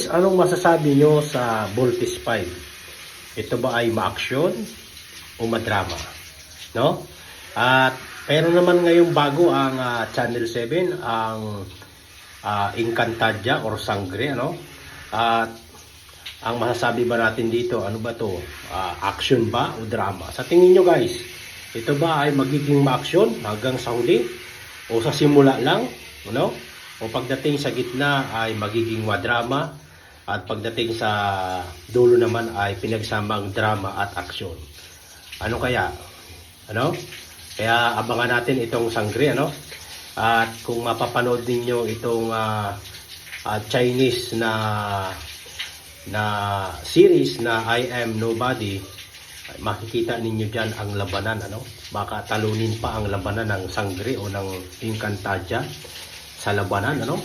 guys, anong masasabi nyo sa Voltes 5? Ito ba ay ma-action o madrama? No? At pero naman ngayong bago ang Channel 7, ang Encantadia or Sangre, ano? At ang masasabi ba natin dito, ano ba to? Action ba o drama? Sa tingin nyo guys, ito ba ay magiging ma-action hanggang sa huli? O sa simula lang? Ano? O pagdating sa gitna ay magiging madrama at pagdating sa dulo naman ay pinagsamang drama at aksyon. Ano kaya? Ano? Kaya abangan natin itong Sangre, ano? At kung mapapanood niyo itong Chinese na series na I Am Nobody, makikita ninyo diyan ang labanan, ano? Baka talunin pa ang labanan ng Sangre o ng Encantadia sa labanan, ano?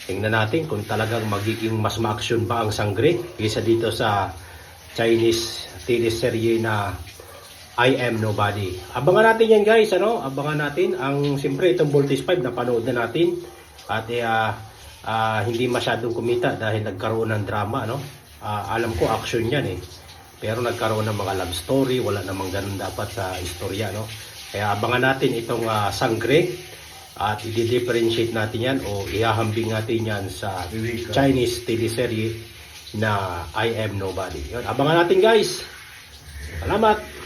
Tingnan natin kung talagang magiging mas ma-action ba ang Sangre kaysa dito sa Chinese teleserye na I Am Nobody. Abangan natin yan guys, ano? Abangan natin ang siyempre itong Voltes 5 na panood na natin at hindi masyadong kumita dahil nagkaroon ng drama, ano? Alam ko action yan eh. Pero nagkaroon ng mga love story, wala namang ganun dapat sa istorya, no? Kaya abangan natin itong Sangre. At i-differentiate natin yan o ihahambing natin yan sa Chinese teleserye na I Am Nobody. Yun, abangan natin guys. Salamat!